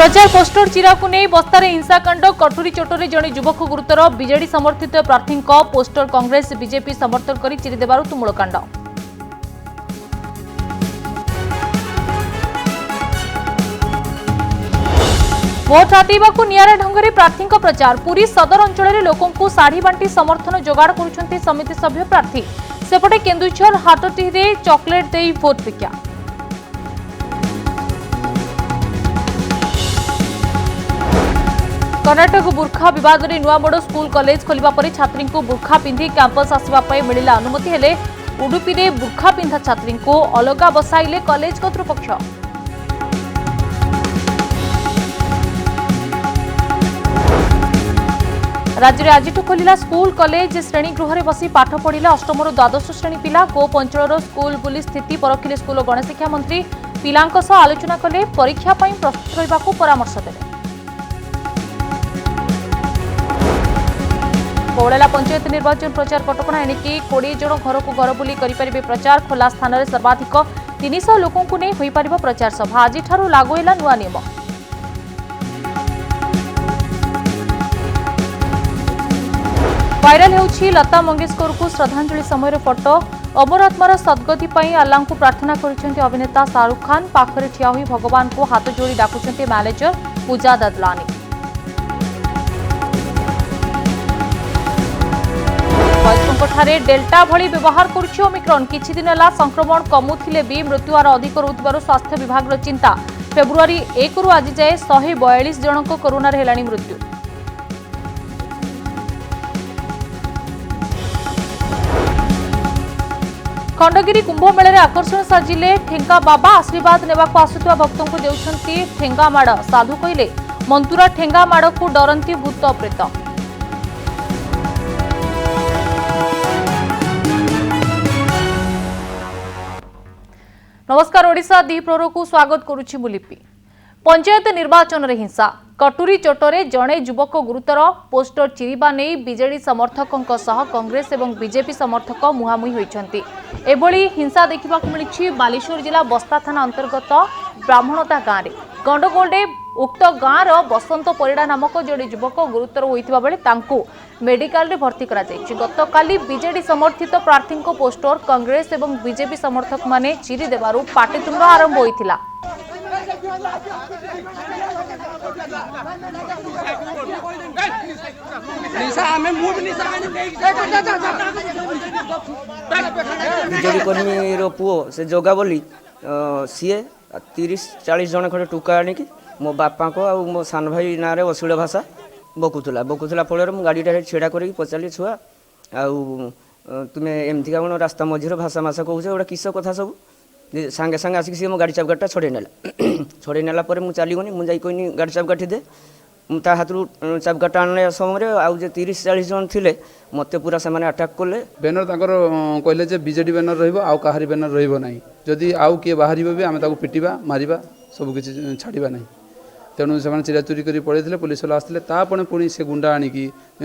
प्रचार पोस्टर चिरा को नहीं बस्तार हिंसाकांड कटुरी चोटरे जड़े युवक गुरुतर बीजेडी समर्थित प्रार्थी पोस्टर कांग्रेस बीजेपी समर्थन कर चिरीदेव तुमुलकांड। भोट हातेवा निरा ढंग प्रार्थी प्रचार पुरी सदर अंचल लोक शाढ़ी बांटी समर्थन जोगाड़ कर समिति सभ्य प्रार्थी सेपटे केन्दुझर हाटटी चॉकलेट दे भोट भिक्षा। कर्णाटक बुर्खा विवाद में नुआ मोड़ स्कूल कॉलेज खोलिबा परे छात्री को बुर्खा पिंधि कैंपस आसवा मिलिला अनुमति हेले उडुपी रे बुर्खा पिंधा छात्री को अलगा बसाइले कॉलेज कर्तृपक्ष। राज्य में आज खोलिला स्कूल कॉलेज श्रेणीगृह में बसी पाठ पढ़िले अष्टम द्वादश श्रेणी पिला कोप अंचल स्कूल बुली स्थिति परखिले स्कूल और गणशिक्षा मंत्री पिलांक सह आलोचना कले परीक्षा पर प्रस्तुत रहिबाकू परामर्श देले। बौड़ेला पंचायत निर्वाचन प्रचार कटकणा एणिकी 20 जन घर को घर बुली करें प्रचार खोला स्थान में सर्वाधिक 300 लोकों को नहीं होई परिबो प्रचार सभा आज लागू है नुआ नियम। वायरल होउछि लता मंगेशकर को श्रद्धांजलि समय फोटो अमर आत्मार सद्गति पर अल्लाह को प्रार्थना करुछन्ति अभिनेता शाहरुख खान पाखरे ठिया होई भगवान को हाथ जोड़ी डाकुछन्ति मैनेजर पूजा ददलानी। वैद्यंठारे डेल्टा भली व्यवहार करुछि ओमिक्रॉन किछि दिन होला संक्रमण कमुथिले भी मृत्युहार अधिक रहुथिबारु स्वास्थ्य विभाग चिंता फेब्रुआरी 1 रु आज जाए 142 जनक कोरोना हेलाणी मृत्यु। खंडगिरी कुंभ मेले आकर्षण साजिले ठेंगा बाबा आशीर्वाद नेबाकू आसुवा भक्तों को देउछन्ति ठेंगा माड़ साधु कहले मंतुरा ठेंगा माड़ को डरंती भूत प्रेत। नमस्कार ओडिशा दीप्रहर को स्वागत करुछि मुलिपि। पंचायत निर्वाचन रे हिंसा कटुरी चोटरे जड़े युवक गुरुतर पोस्टर चिरिबा नहीं बीजेडी समर्थकों सह कांग्रेस और बीजेपी समर्थक मुहांमुही होइछन्ति। एभली हिंसा देखा मिली बालेश्वर जिला बस्ता थाना अंतर्गत ब्राह्मणता गाँव में गंडगोले उक्त गाँवर बसंत परिड़ा नामक जड़े युवक गुरुतर होइतिबा बेले तांकु मेडिकल रे भर्ती करा जायछि। गतकाली बीजेडी समर्थित प्रार्थी पोस्टर कांग्रेस और बीजेपी समर्थक माने चिरी देबारु पाटितुंड आरंभ होइतिला। बीजेडी कर्मी रो पुओ से जोगा बोली सीए 30-40 जन खड़े टुका आनिकी मो बापा को आ मो सान भाई ना रे अश्लील भाषा बकुला फल गाड़ीटा छेड़ा कर पचारि छुआ तुम्हें एमती कौन रास्ता मझीर भाषा मासा कौच गोटे किस कथा सब सांगे सांगे आसिक सी मो गाड़ी चाबकाटा छड़े नेला मुझे चलीगनी मुझे कहनी गाड़ी चाबकाठी दे ता हाथ चाबकाटा आने समय आउ 30-40 जन थे मत पूरा से आटाक कले बैनर कहले जे बीजेडी बैनर रहिबो आउ कहारी बैनर रहिबो नाही जदि आउ किए बाहर भी आम पिटिबा मारिबा सबकि छाड़ा ना तेणु से चिराचुरी कर पड़े पुलिस वाला आसते तापणे पुणी से गुंडा आनिकी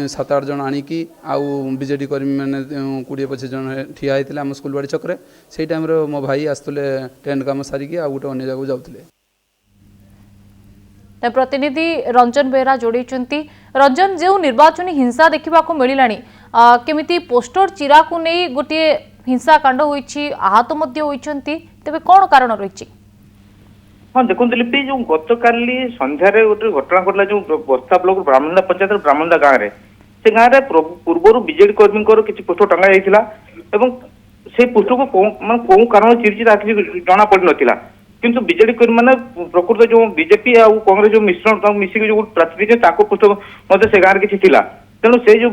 7-8 जन आनिकी आउ बीजेडी कर्मी मैंने 20-25 जन ठिया होते आम स्कूल बाड़ी छकरे से टाइम मो भाई आसते टेंट काम सारिकी आ गोटे अन्य जगह जाते। प्रतिनिधि रंजन बेहरा जोड़ी रंजन जो निर्वाचन हिंसा देखा मिलला केमिति पोस्टर चिरा को नहीं गोटे हिंसाकांड होइछि आहत होती तेज कौन कारण रही? हाँ देखो लिपि जो गतकाली संध्यारे गोटे घटना घटला जो बस्ता ब्लॉक ब्राह्मणदा पंचायत ब्राह्मणदा गाँव में से गाँव में पूर्व बीजेडी कर्मी किसी पोस्टर टंगा जाइथिला एवं से पोस्टर को कौन कारण चिरी जना पड़ नाला किंतु बीजेडी कर्मी मैंने प्रकृत जो बीजेपी और कांग्रेस जो मिश्रण मिसिक जो प्रार्थी पोस्टर से गाँव किसी थिला तेणु से जो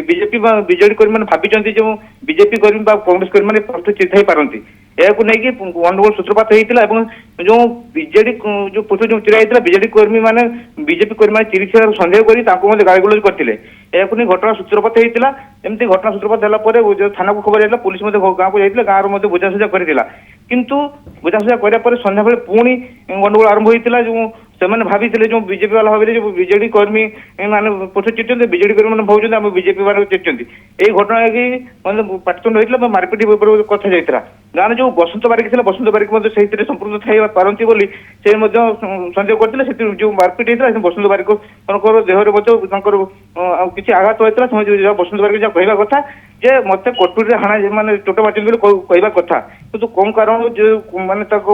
बीजेपी बीजेडी कर्मी मैंने भाई जो बीजेपी कर्मी कांग्रेस कर्मी मैंने पोस्टर चिरी पारती यह गंडगोल सूत्रपात होता है जो बीजेडी जो पोस्टर जो चिरा होता बीजेडी कर्मी मैंने बीजेपी कर्मी मैंने चिरी सन्देह कर गाड़ी गुलज करते यह घटना सूत्रपात होता एमती घटना सूत्रपात होगा थाना को खबर जाता पुलिस गाँव को जाता गाँव बुझासुझा करता किंतु बुझासुझा कराया सन्ध्या बेले पुणी गंडगोल आरंभ होता जो ସେମାନେ ଭାବିଥିଲେ ଯୋଉ ବିଜେପି ବାଲା ଭାବିଲେ ଯୋଉ ବିଜେଡି କର୍ମୀ ମାନେ ପଛ ଚିଟୁଛନ୍ତି ବିଜେଡି କର୍ମୀ ମାନେ ଭାବୁଛନ୍ତି ଆମେ ବିଜେପି ବାଲା ଚିଟୁଛନ୍ତି। ଏଇ ଘଟଣା କି ମାନେ ପାଟିତୁଣ୍ଡ ହେଇଥିଲା ବା ମାରପିଟ ଉପରେ କଥା ଯାଇଥିଲା। ଗାଁରେ ଯୋଉ ବସନ୍ତ ବାରିକ ଥିଲା ବସନ୍ତ ବାରିକ ମଧ୍ୟ ସେଇଥିରେ ସମ୍ପୃକ୍ତ ଥାଇ ପାରନ୍ତି ବୋଲି ସେ ମଧ୍ୟ ସନ୍ଦେହ କରିଥିଲେ। ସେଥିରୁ ଯୋଉ ମାରପିଟ ହେଇଥିଲା ସେ ବସନ୍ତ ବାରିକଙ୍କର ଦେହରେ ମଧ୍ୟ ତାଙ୍କର କିଛି ଆଘାତ ହୋଇଥିଲା। ସେମାନେ ବସନ୍ତ ବାରିକ ଯାହା କହିବା କଥା ଯେ ମତେ କଟୁରୀରେ ହାଣା ମାନେ ଚୋଟ ମାରିଛନ୍ତି ବୋଲି କହିବା କଥା, କିନ୍ତୁ କୋଉ କାରଣ ଯେ ମାନେ ତାକୁ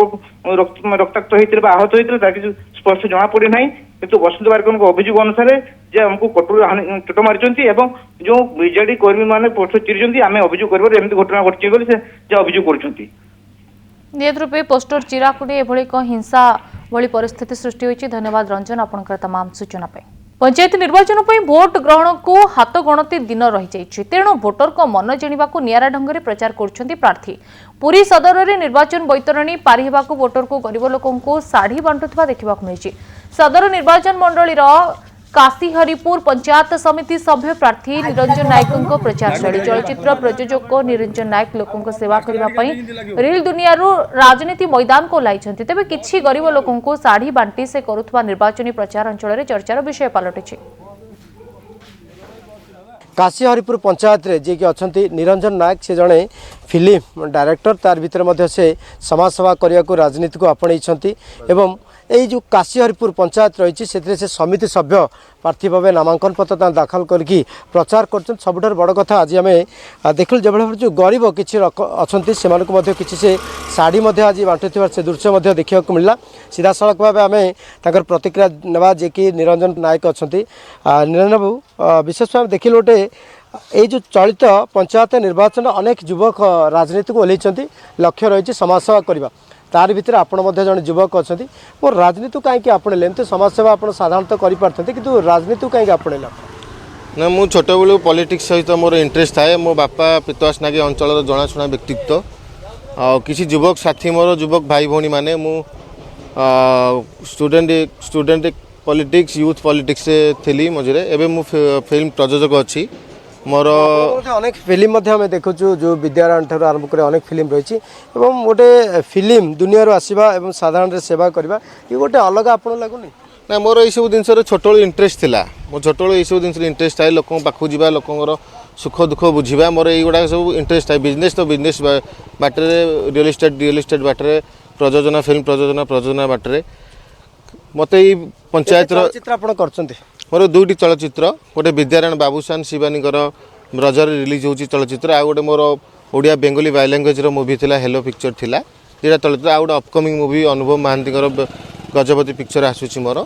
ରକ୍ତାକ୍ତ ହେଇଥିଲେ ବା ଆହତ ହେଇଥିଲେ ତା କିଛି ସ୍ପଷ୍ଟ ଜଣା ପଡି ନାହିଁ। କିନ୍ତୁ ବସନ୍ତ ବାରିକଙ୍କ ଅଭିଯୋଗ ଅନୁସାରେ ଯେ ଆମକୁ କଟୁରୀରେ ଚୋଟ ମାରିଛନ୍ତି ଏବଂ ଯୋଉ ବିଜେଡି କର୍ମୀ ମାନେ ପଛ ଚିରିଛନ୍ତି ଆମେ ଅଭିଯୋଗ କରିବାରୁ ଏମିତି ଘଟଣା ଘଟିଛି ବୋଲି ସେ ଅଭିଯୋଗ କରୁଛନ୍ତି। निहत रूपे पोस्टर चिराकु नहीं एभली एक हिंसा भली परिस्थिति सृष्टि होती। धन्यवाद रंजन आपनकर तमाम सूचना पे। पंचायत निर्वाचन पर भोट ग्रहण को हाथ गणति दिन रही जाइछि, तेणु भोटर को मन जानिबा को नियारा ढंग से प्रचार करुछंती प्रार्थी। पुरी सदर रे निर्वाचन बैतरणी पारी हेबा को भोटर को गरीब लोकन को साड़ी बांटुथबा देखिबा को मिलिछि। सदर निर्वाचन मंडली काशीहरिपुर पंचायत समिति सभ्य प्रार्थी निरंजन नायकों प्रचार शैली चलचित्र प्रयोजक निरंजन नायक लोकों सेवा करने रिल दुनिया राजनीति मैदान को लाइछन्ति। तेबे किछि गरीब लोकों को साड़ी बांटी से करुथबा निर्वाचनी प्रचार अंचल में चर्चार विषय पलटिछि। काशीहरिपुर पंचायत रे जे कि अछंती निरंजन नायक से जड़े फिल्म डायरेक्टर तार भीतर से समाजसेवा करने को राजनीति को आपणई एवं यही जो काशीहरिपुर पंचायत रही से समिति सभ्य प्रार्थी भाव नामांकन पत्र दाखल करके प्रचार कर सबुठ बड़ कथा। आज आम देखल जो भाव जो गरीब किसी अच्छा किसी से शाढ़ी आज बांटुवर से दृश्य देखा मिलला। सीधा सड़क भाव आम तर प्रतिक्रिया नेवा जे कि निरंजन नायक अच्छा निरंजन बाबू विशेष भाव देखिल गोटे ये जो चलित पंचायत निर्वाचन अनेक युवक राजनीति को ओह्लैंट लक्ष्य रही समाजसेवा करने तार भीतर आपण जन युवक अच्छा वो राजनीति कहीं आपणले तो समाजसेवा आप साधारणतः करें कि राजनीति कहीं आपणला ना मु छोट बेलू पॉलिटिक्स सहित मोर इंटरेस्ट थाए। मो बापा पितवास नागी अंचल जनाशुना व्यक्तित्व किसी युवक साथी मोर युवक भाई भौणी माने मु स्टूडेंट पॉलिटिक्स यूथ पॉलिटिक्स थी मझे एवं मु फिल्म प्रयोजक अच्छी मोर अनेक फिल्म देखु जो विद्यारायण ठार आरंभ कर अनेक फिल्म रही गोटे फिल्म दुनिया आसवा और साधारण सेवा करवा ये गोटे अलग आप लगुनि ना मोर ये सब जिन छोट इंटरेस्ट थिला मो छोट ये सब जिन इंटरेस्ट थाए लोक पाखु जा लोकर सुख दुख बुझा मोर युवा सब इंटरेस्ट थाए। बिजनेस तो बिजनेस बाटर रियल एस्टेट बाटर प्रयोजना फिल्म प्रयोजना बाटर मत पंचायत मोर दुईटी चलचित्र गोटे विद्यारायण बाबूसान शिवानी रजर रिलीज होची चलचित्र आ गोटे मोर Odia Bengali bi language movie थिला हेलो पिक्चर थिला दुईटा चलचित्र आ गोटे upcoming movie Anubhav Mohanty Gajapati picture आसूची मोर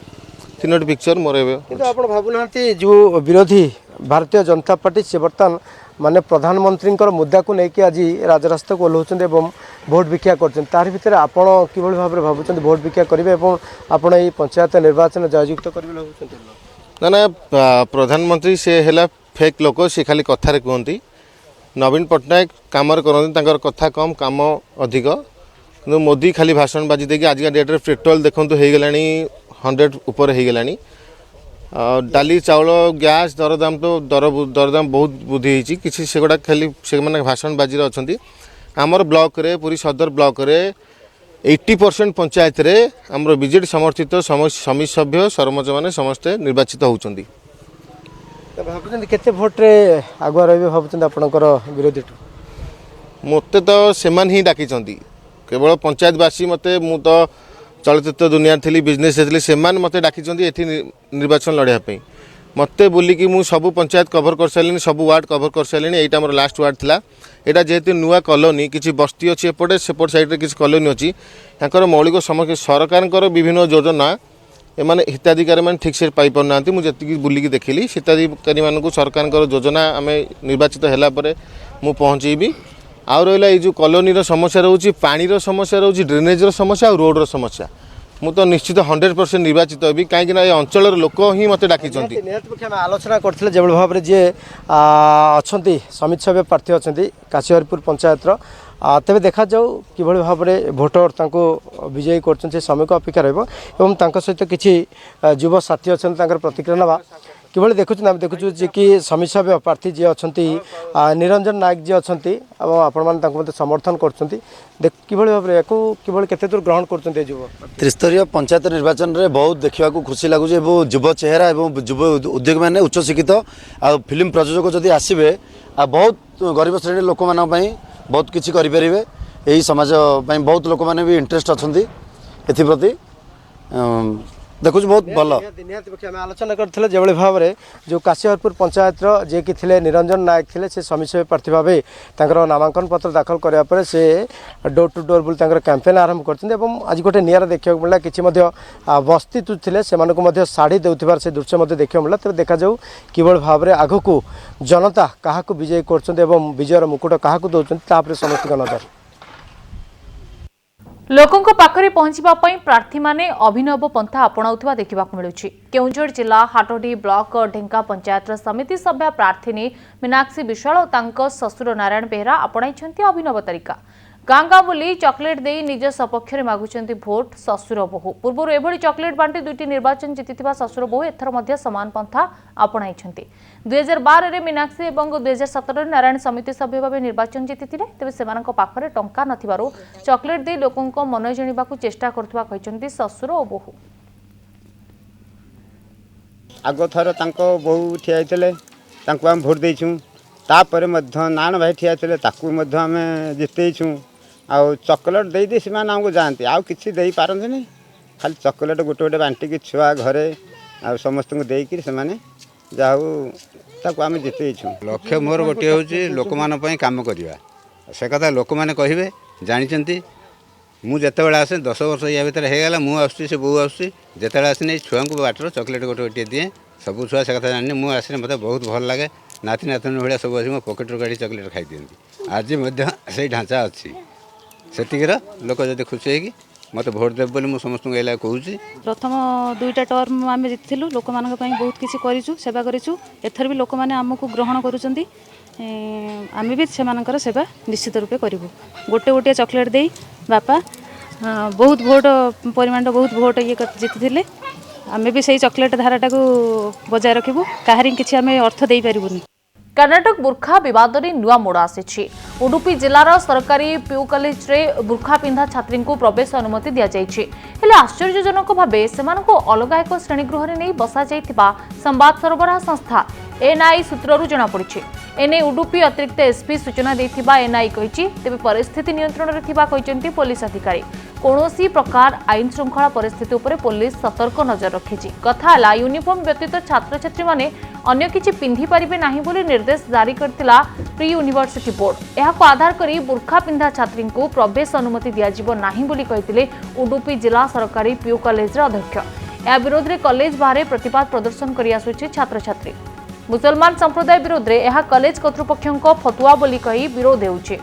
तीनोटी पिक्चर मोर भावुना जो विरोधी भारतीय जनता पार्टी से बर्तमान माने प्रधानमंत्री मुद्दा को लेकिन आज राजरास्ता को ओह्लौंट भोट भिक्षा कर भीतर आपड़ कि भाव में भावुं भोट भिक्षा करेंगे आपड़ ये पंचायत निर्वाचन जययुक्त करेंगे ना ना प्रधानमंत्री से है फेक लोक सी खाली कथार कहती नवीन पट्टनायक काम करते कथा कम काम अधिक कि मोदी खाली भाषण बाजी देकी आज डेट्रे पेट्रोल देखो हो गला 100 ऊपर हो गला डाली चाउल गैस दरदाम तो दरदाम बहुत वृद्धि होती किसी से गुड़ा खाली से भाषण बाजी अच्छा आमर ब्लॉक रे पूरी सदर ब्लॉक रे 80% पंचायत रे आमर बीजेडी समर्थित समिति सभ्य सरपंच मैंने समस्ते निर्वाचित होती भावुं केते भोट रे आगुआ रही भावुं आपणकर विरोधी मत तो सेमान ही डाकी केवल पंचायतवासी मते मु तो चलचित्र दुनिया थी बिजनेस थी से मत डाकी निर्वाचन लड़ाई मत बुलिकी मु सब पंचायत कभर कर सारे सब वार्ड कभर कर सारे यहाँ मोर लास्ट वार्ड था यहाँ जेहेतु नुआ कॉलोनी किसी बस्ती अच्छी एपटे सेपट साइड किसी कॉलोनी अच्छी यहाँ मौलिक समस्या सरकार विभिन्न योजना एमाने हिताधिकारी मैंने ठीक से पाई पारना मुझे बुलिकी देखिली हिताधिकारी मानक सरकार योजना आम निर्वाचित है मु पहुँचेबी आउ रहा ये जो कॉलोनी समस्या रोचे पानी समस्या रोचे ड्रेनेज समस्या और रोड समस्या मु तो निश्चित 100% निर्वाचित होबी कहीं ये अंचल लोक ही मत डाकी आलोचना करते जो भाव में जी अच्छा समिति सभ्य प्रार्थी अच्छा काशीहरिपुर पंचायत तेज देखा जाऊ कि भाव में भोटर विजयी कर समय को अपेक्षा रहा सहित किसी युव साथी अच्छा प्रतिक्रिया ना किभଳି देखुछन हम देखुछु जे कि समीक्षा प्रार्थी जे अछंती निरंजन नायक जे अछंती एवं आपण मान तांको मते समर्थन करछंती किभଳି भाबरे याको किभଳି केते दूर ग्रहण करछंती युवा त्रिस्तरीय पंचायत निर्वाचन रे बहुत देखा खुशी लगुच युव चेहरा और युव उद्योग मैंने उच्च शिक्षित आ फिल्म प्रयोजक जदि आसबे आ बहुत गरीब श्रेणी लोक मान बहुत किसी करेंगे यही समाज बहुत लोक मैंने भी इंटरेस्ट अच्छा एप्रति देखुच बहुत भल आलोचना करते जो भाव में जो काशीहरपुर पंचायत जे कि थे निरंजन नायक थे से समीक्षा प्रार्थी भाव नामांकन पत्र दाखल कराया से डोर टू डोर बोली कैंपेन आरंभ करते आज गोटे निरा देखा मिला कि बस्ती थे से शाढ़ी देउथिबार से दृश्य देखा मिला तेज देखा जाऊ किभଳି भाव में आग को जनता क्या विजयी कर विजयर मुकुट क्या दौरान समस्त नजर लोकों पाखरे पहुंचवा प्रार्थी माने अभिनव पंथा अपनाउथिबा देखिबाकु मिलुछि। केउंझर जिला हाटोडी ब्लॉक ढेंका पंचायत समिति सभ्या प्रार्थीनी मीनाक्षी विशाल और तांको ससुर नारायण बेहरा अपनाइछंती अभिनव तरीका गाँ गाँ बुली चॉकलेट दे निज सपक्ष में मागुंट भोट ससुर बोहू पूर्व एभली चॉकलेट बांटी दुईटी निर्वाचन जीति ससुर बोहू एथर मध्य समान पंथा अपनाइछंती 2012 रे मीनाक्षी और 2017 नारायण समिति सभ्य भाव निर्वाचन जीति तेज से पाखरे टंका नथिबारु चॉकलेट दे लोकों मन जणिबाकु चेष्टा करथुवा कहिसंती ससुर और बोहू आग थर तांको बोहू ठिया होइतले तांको हम भोट देइछु तापर मध्य नारायण भाई ठिया होइतले ताकू मध्य हम जितेइछु आ चॉकलेट दे दे सीमान आमको जानते आउ किसी दे पारंती नहीं खाली चॉकलेट गोटे गोटे बांटिकी छुआ घरे आ समस्त को देकर से माने जाऊ ताकू आम जितेइछु लक्ष्य मोर गोटे हूँ लोक मान काम करवा से कथा लोक मैंने कहे जानते मुझे जिते आसे 10 वर्ष या भितर होगला मुझे से बो आसते आसनी छुआ को बाटर चॉकलेट गोटे गोटे दिए सब छुआ से कथा जानी मुझे आसने मतलब बहुत भल लगे नाती नातुणी भाया सब आस पकेट गाड़ी चॉकलेट खाई दिखती आज से ढांचा अच्छी सेतिकर लोक जब खुशी होगी मत भोट देव बोली मुझे समस्त कहूँ प्रथम 2टा टर्म आम जीतिलु लोक मान बहुत किसी करूँ सेवा करूँ एथर भी लोक मैंने आमको ग्रहण करुँच आम भी से सेवा निश्चित रूपे करूँ गोटे गोटे चॉकलेट दे बापा बहुत भोट परिमाण बहुत भोट ये जीति आम भी से चॉकलेट धाराटा को बजाय रखू कहारी किसी आम अर्थ दे पारूनी कर्नाटक बुर्खा विवाद रे नुआ मोड़ आसी उडुपी जिलार सरकारी पीयू कॉलेज रे बुर्खा पिंधा छात्री को प्रवेश अनुमति दि जाइछि हेले आश्चर्यजनक भावे सेमानको अलग एक श्रेणीगृह रे नहीं बसा जाइथिबा संवाद सरबराह संस्था एनआई सूत्ररू जना पड़िछि एने उडुपी अतिरिक्त एसपी सूचना देथिबा एनआई कहिछि तेबे परिस्थिति नियंत्रण रे थिबा कहिसेंती पुलिस अधिकारी कौनसी प्रकार आईन श्रृंखला परिस्थिति उपरे पुलिस सतर्क नजर रखिछि कथा ला यूनिफॉर्म व्यतीत छात्र छात्री माने अन्य किछि पिंधि परिबे नाही बोली निर्देश जारी करथिला प्री यूनिवर्सिटी बोर्ड एहाको आधार करी बुर्खा पिंधा छात्री को प्रवेश अनुमति दिया जिवो नाही बोली कहिथिले उडुपी जिला सरकारी पीयू कॉलेज रे अध्यक्ष या विरोध रे कॉलेज बाहर प्रतिवाद प्रदर्शन करि आसुछि छात्र छात्री मुसलमान संप्रदाय विरोध रे एहा कॉलेज कर्तृपक्षक फतुआ बोली कही विरोध हेउछि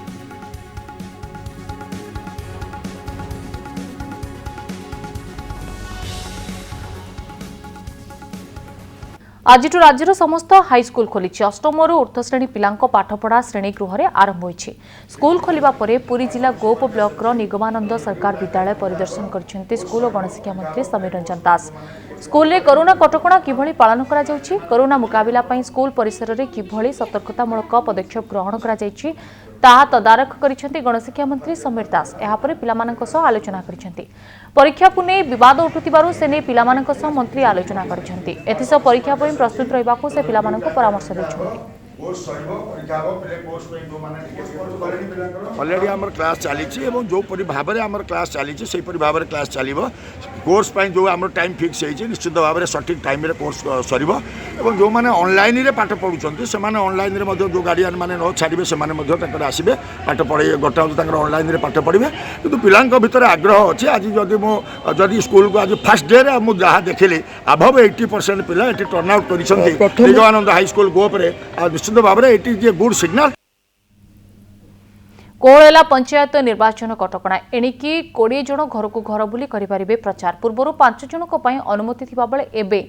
आज राज्यर समस्त हाईस्कूल खोली अष्टम ऊर्ध्व श्रेणी पिलांको पाठपढ़ा श्रेणीगृह में आरंभ होइछि स्कूल खोलिबा परे पुरी जिला गोप ब्लॉक निगमानंद सरकार विद्यालय परिदर्शन करछन्ते स्कूल और गणशिक्षा मंत्री समीर रंजन दास स्कूल रे कोरोना कटकणा किभଳି पालन करा जाउछि कोरोना मुकाबिला पई स्कूल परिसर रे किभଳି सतर्कतामूलक पदक्षेप ग्रहण करा जाइछि ताहा तदारख करिसेंती गणशिक्षा मंत्री समीर दास एहा परे पिलामानक सह आलोचना करिसेंती परीक्षा को नहीं विवाद उठुतिबारु से ने पिलामानक सह मंत्री आलोचना करिसेंती एथिस परीक्षा पई प्रस्तुत रहिबाकू से पिलामानक परामर्श दैछन्ती अलरेडी आम क्लास चली जो भाव में आम क्लास चली से भाव में क्लास चलो कोर्स जो आम टाइम फिक्स होती निश्चित भाव में सठिक टाइम कोर्स सर जो मैंने ऑनलाइन रे पाठ पढ़ुं से ऑनलाइन रे जो गार्डियन मैंने न छाड़े से आसबे पाठ पढ़े गोटे ऑनलाइन रे पाठ पढ़े कि पिला भितर आग्रह अच्छे आज जदि स्कूल को आज फास्ट डे रे मुझे देखिली अभव 80% पिला टर्न आउट कर हाईस्कूल गोप्रे निश्चित भाव में it is a good signal कोहला पंचायत निर्वाचन कटकणा एणिकी 20 जन घर को घर बुली करिपारिबे प्रचार पूर्व 5 जनक पई अनुमति थिबा बेले एबे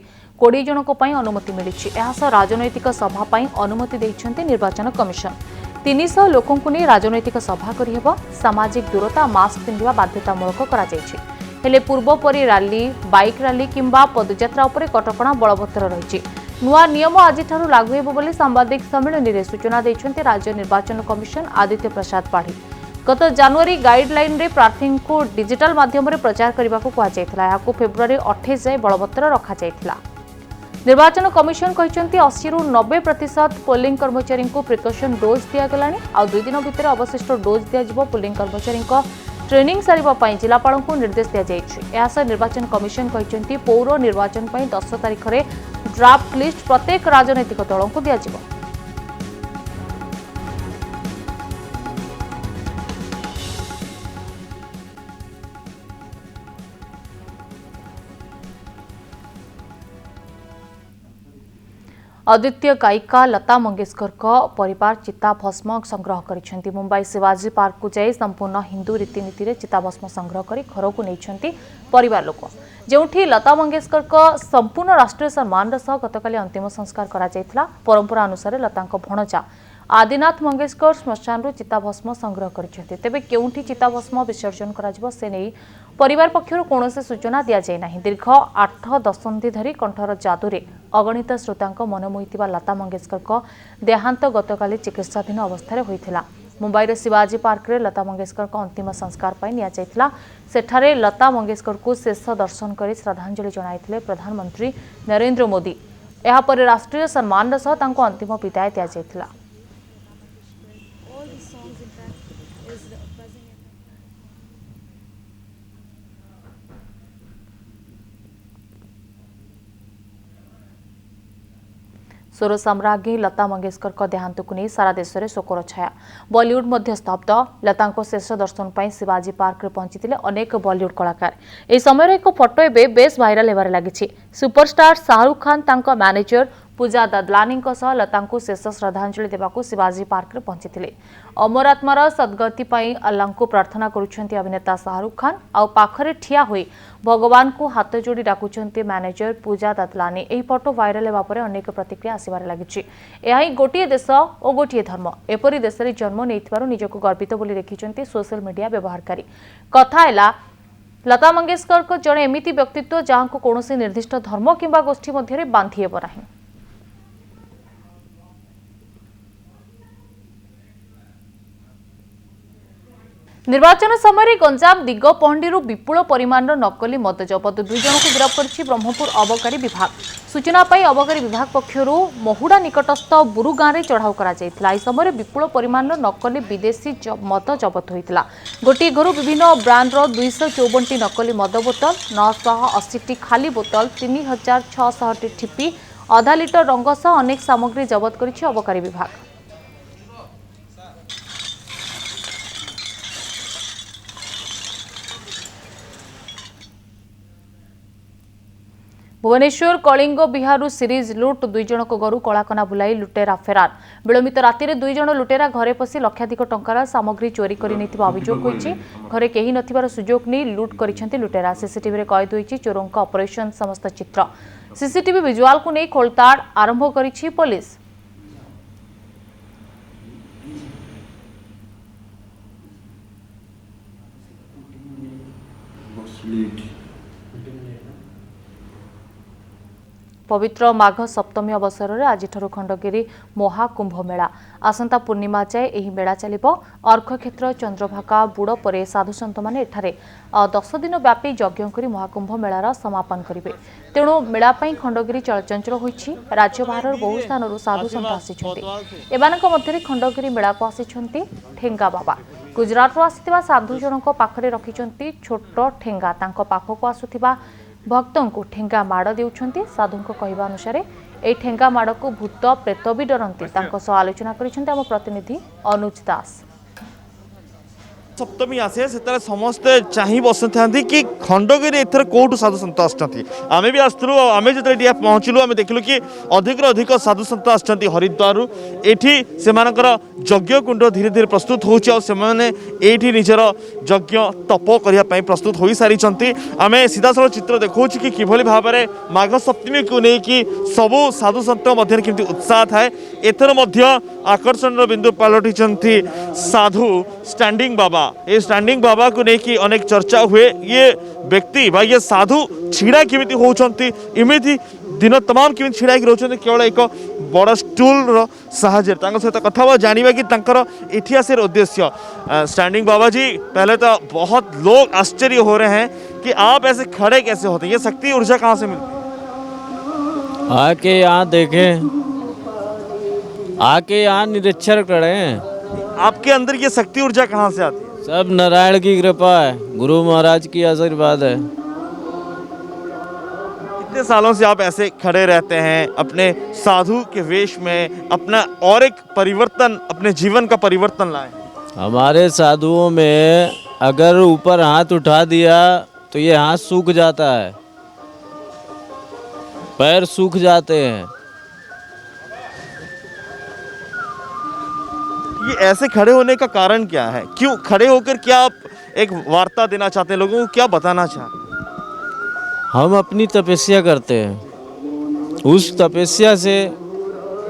20 जनक पई अनुमति मिलिछि एहास राजनैतिक सभा पई अनुमति दैछन्ते निर्वाचन कमिशन 300 लोकों को नहीं राजनैतिक सभा करिहेबो सामाजिक दूरता मास्क पिंधिबा बाध्यतामूलक करा जायछि हेले पूर्व परि रैली बाइक रैली किंबा पदयात्रा उपरे कटकणा बलवत्तर रहिछि नुआ नियम आज लागू हेबो बोली सांबादिक सम्मेलन में सूचना देइछन्ते राज्य निर्वाचन कमिशन आदित्य प्रसाद पाढ़ी। गत जनवरी गाइडलाइन रे प्रार्थी को डिजिटल माध्यम रे प्रचार करने को कहुला। फेब्रुआरी 28 जाए बलवत्तर रखा जायतिला। निर्वाचन कमिशन कहते 80 ରୁ 90% पोलिंग कर्मचारी को प्रिकॉशन डोज दिगला आ 2 दिन भितर अवशिष्ट डोज दिज्व। पोलिंग कर्मचारी ट्रेनिंग सारे जिलापाल को निर्देश दिया। निर्वाचन कमिशन कहते पौर निर्वाचन 10 तारिख में ड्राफ्ट लिस्ट प्रत्येक राजनैतिक दलों को दिज्व। आदित्य गायिका लता मंगेशकर का परिवार चिता भस्म संग्रह करिसेंती। मुंबई शिवाजी पार्क को जाई संपूर्ण हिंदू रीतिनीति रे चिता भस्म संग्रह करी घर को नैछंती परिवार लोक। जेउठी लता मंगेशकर का संपूर्ण राष्ट्रीय सम्मान सह गतकाली अंतिम संस्कार करा जायतिला। परंपरा अनुसार लतांक भणजा आदिनाथ मंगेशकर श्मशान रो चिता भस्म संग्रह करिसेंती। तेबे केउठी चिता भस्म विसर्जन करा जिवो से नै परिवार पक्षर कौनसी सूचना दि जाए ना। दीर्घ 8 दशंधि धरी कंठर जादुरे अगणित श्रोता मन मोहिता लता मंगेशकर का देहांत गतकाली चिकित्साधीन अवस्था होता। मुंबईर शिवाजी पार्क रे लता मंगेशकर का अंतिम संस्कार पर सेठारे लता मंगेशकर को शेष दर्शन कर श्रद्धांजलि जणाइथिले प्रधानमंत्री नरेंद्र मोदी। यापर राष्ट्रीय सम्मान सह तांको अंतिम विदाय दिया जायतिला। स्वर साम्राज्ञी लता मंगेशकर का देहांत को नहीं सारा देश में शोकर छाया। बॉलीवुड मध्य स्तब्ध। लता शेष दर्शन पर शिवाजी पार्क रे पहुंची अनेक बॉलीवुड कलाकार। यह समय एक फोटो एवं बेस भाइराल होबार लगी। सुपरस्टार शाहरुख खान तांको मैनेजर पूजा ददलानी लता को शेष श्रद्धांजलि देवाक शिवाजी पार्क रे पहुंची। अमर आत्मार सद्गति अल्लाह को प्रार्थना करुछंती अभिनेता शाहरुख खान। आउ पाखरे ठिया होई भगवान को हाथ जोड़ी डाकुछंती मैनेजर पूजा ददलानी। यह फोटो भाइराल होगा पर अनेक प्रतिक्रिया आसबार लगी। यह गोटे देश और गोटे धर्म एपरी देश में जन्म नहीं निजक गर्वित बोली देखिंट सोशल मीडिया व्यवहारकारी। कथा है लता मंगेशकर को जड़े एमती व्यक्तित्व जहां को कौन निर्दिष्ट धर्म किंबा गोष्ठी मध्य बांधी हेब नहीं। निर्वाचन समय गंजाम दिगपहंडी विपुल परिमाण नकली मद जबत 2 जन को गिरफ्त कर ब्रह्मपुर अबकारी विभाग। सूचना पाई अबकारी विभाग पक्षर महुड़ा निकटस्थ बुरु गाँव में चढ़ाऊ कर समय विपुल परिमाण नकली विदेशी मद जबत होता। गोटे घर विभिन्न ब्रांडर 254 नकली मद बोतल 980 खाली बोतल 3600 ठिपी आधा लिटर रंग सह अनेक सामग्री जबत कर अबकारी विभाग। भुवनेश्वर कलिंग बिहार सीरीज लुट 2 जन घर कलाकना बुलाई लुटेरा फेरार। विलंबित राति 2 जन लुटेरा घरे पशि लक्षाधिक टंकार सामग्री चोरी कर अभियोग होइछि। घरे केही नथिबार सुजोग नहीं लुट करिसेंति लुटेरा। सीसीटीवी रे कैद होइछि चोरों ऑपरेशन समस्त चित्र। सीसीटीवी विजुआल को नहीं खोलताड़ आरंभ करिछि पुलिस। पवित्र माघ सप्तमी अवसर में आज खंडगिरी महाकुंभ मेला आसंता पूर्णिमा जाए यह मेला चलिब। अर्घक्षेत्र चंद्रभागा बुड़ पर साधुसंत मैंने 10 दिन व्यापी यज्ञ कर महाकुंभ मेलार समापन करेंगे। तेणु मेला खंडगिरी चलचंचल होइछि। राज्य बाहर बहु स्थान साधुसंत आसी खंडगिरी मेला को आसी ठेंगा बाबा। गुजरात आसीथिबा साधु जनक पाखरे रखिछंती छोट ठेंगा। तांको पाखको आसुथिबा भक्तों को ठेंगा माड़ देउछंती। साधु कहवा अनुसार ए ठेंगा माड़ को भूत प्रेत भी डरती। आलोचना करिसेंती आम प्रतिनिधि अनुज दास। सप्तमी आसे से समस्ते चाह बसी था कि खंडगिरी एथर कौटू साधु सन्त आम भी आसलु आम जो पहुँचलु आम देखलु कि अधिक साधु सन्त आसछंती हरिद्वार एठी सेमानकर यज्ञ कुंड धीरे धीरे प्रस्तुत होती निजर यज्ञ तप करने प्रस्तुत हो सारी। आम सीधासल चित्र देखा कि किभली भाव में माघ सप्तमी को लेकिन सबू साधु सन्त मध्य केमती उत्साह थाए। एथर आकर्षण बिंदु पलटि साधु स्टैंडिंग बाबा। ये स्टैंडिंग बाबा को लेकिन अनेक चर्चा हुए। ये व्यक्ति ये साधु छिड़ा केमिति होउछंती इमिति दिन तमाम केमी छिड़ा रोचे केवल एक बड़ स्टूल साहाଯ୍य सहित कथा जाना कि इठी आसार उद्देश्य। स्टैंडिंग बाबा जी, पहले तो बहुत लोग आश्चर्य हो रहे हैं कि आप ऐसे खड़े कैसे होते हैं, ये शक्ति ऊर्जा कहाँ से मिलती है? आके यहाँ देखें, आके यहाँ निरीक्षण करें। आपके अंदर ये शक्ति ऊर्जा कहाँ से आती है? सब नारायण की कृपा है, गुरु महाराज की आशीर्वाद है। कितने सालों से आप ऐसे खड़े रहते हैं अपने साधु के वेश में, अपना और एक परिवर्तन, अपने जीवन का परिवर्तन लाए? हमारे साधुओं में अगर ऊपर हाथ उठा दिया तो ये हाथ सूख जाता है, पैर सूख जाते हैं। ये ऐसे खड़े होने का कारण क्या है? क्यों खड़े होकर क्या आप एक वार्ता देना चाहते हैं, लोगों को क्या बताना चाहते हैं? हम अपनी तपस्या करते हैं, उस तपस्या से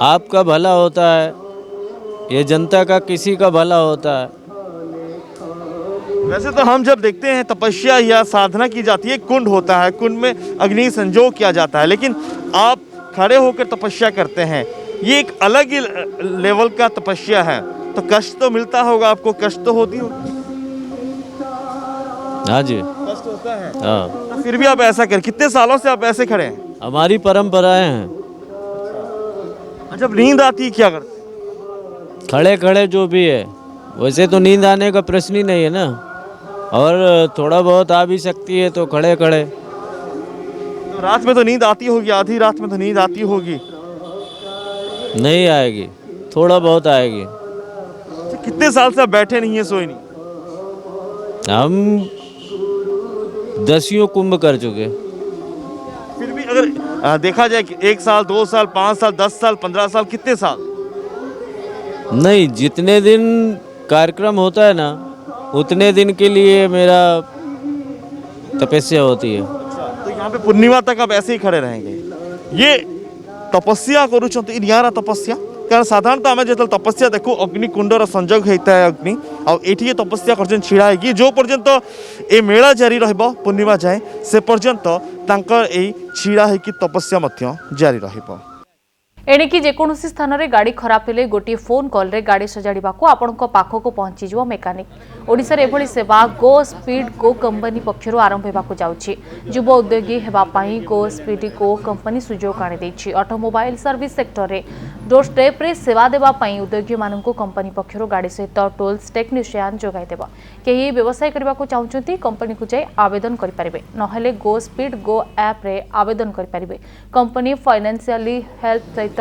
आपका भला होता है, ये जनता का किसी का भला होता है। वैसे तो हम जब देखते हैं तपस्या या साधना की जाती है, कुंड होता है, कुंड में अग्नि संजोग किया जाता है, लेकिन आप खड़े होकर तपस्या करते हैं, ये एक अलग ही लेवल का तपस्या है। तो कष्ट तो मिलता होगा आपको, कष्ट तो होती होगी? हाँ जी, कष्ट होता है। हाँ, तो फिर भी आप ऐसा कर, कितने सालों से आप ऐसे खड़े हैं? हमारी परंपराएं हैं। जब नींद आती है क्या करते? खड़े खड़े जो भी है, वैसे तो नींद आने का प्रश्न ही नहीं है ना, और थोड़ा बहुत आ भी सकती है तो खड़े खड़े। तो रात में तो नींद आती होगी, आधी रात में तो नींद आती होगी? नहीं आएगी, थोड़ा बहुत आएगी। तो कितने साल से आप बैठे नहीं है, सोए नहीं? हम 10 कुंभ कर चुके। फिर भी अगर देखा जाए कि 1 साल, 2 साल, 5 साल, 10 साल, 15 साल, कितने साल? नहीं, जितने दिन कार्यक्रम होता है ना, उतने दिन के लिए मेरा तपस्या होती है। तो यहाँ पे पूर्णिमा तक आप ऐसे ही खड़े रहेंगे? ये तपस्या करुछंती नियारा तपस्या, कारण साधारणतः आम जो तपस्या देखू अग्निकुंडर संजोग होता है अग्नि, और ये तपस्या कर छिड़ा है जो पर्यंत ए मेला जारी रहिबो पूर्णिमा जाए से पर्यंत तांकर ए छिड़ा है कि तपस्या मध्य जारी रहिबो। एणिकी जेकोसी स्थान में गाड़ी खराब हेले गोटे फोन कॉल रे गाड़ी सजाड़ा आपण पाखक पहुंची जो मेकानिक। ओडिशार एभली सेवा गो स्पीड गो कंपनी पक्षर आरंभ होगा जाउछि। युव उद्योगी हेबापी गो स्पीड गो कंपनी सुजोग आनी ऑटोमोबाइल सर्विस सेक्टर में डोर स्टेप रे सेवा देवाई उद्योगी मानक कंपनी पक्षर गाड़ी सहित टोल्स टेक्नीशियन जोगाईदेव। कहीं व्यवसाय करने को चाहते कंपनी को जाई आवेदन करें, नहेले गो स्पीड गो ऐप रे आवेदन करें। कंपनी फाइनेंशियली हेल्प सहित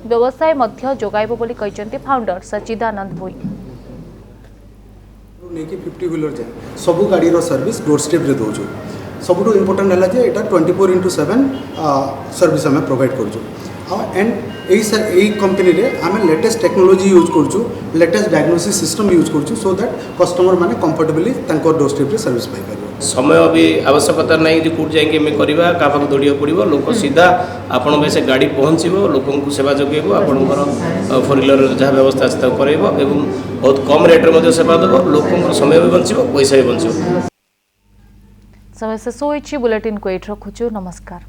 व्यवसाय मध्य जोगाइब बोली कहते फाउंडर सच्चिदानंद भोई। नहीं 50 व्हीलर जाए सब गाड़ी रो सर्विस डोर स्टेप रे दोजो। सबुठ इम्पोर्टाट है जे एटा 24/7 सर्विस आम प्रोवाइड करूँ। एंड यही कंपनी रे आम लेटेस्ट टेक्नोलोजी यूज करूँ, लेटेस्ट डायग्नोसिस सिस्टम यूज करूँ, सो दैट कस्टमर माने कंफर्टेबली डोर स्टेप रे सर्विस पाई पार। समय भी आवश्यकता नहीं कि कौट जाइए आम करवा क्या दौड़ा पड़ो, लोक सीधा आपण से गाड़ी पहुँचो, लोक सेवा जोगेब, आपंकर 4 व्हीलर जहाँ व्यवस्था अच्छे करेब और बहुत कम रेट्रे सेवा देव, लोक समय भी बचो, पैसा भी बचो। समय शेष होइछि। बुलेटिन को एठ रखुछु। नमस्कार।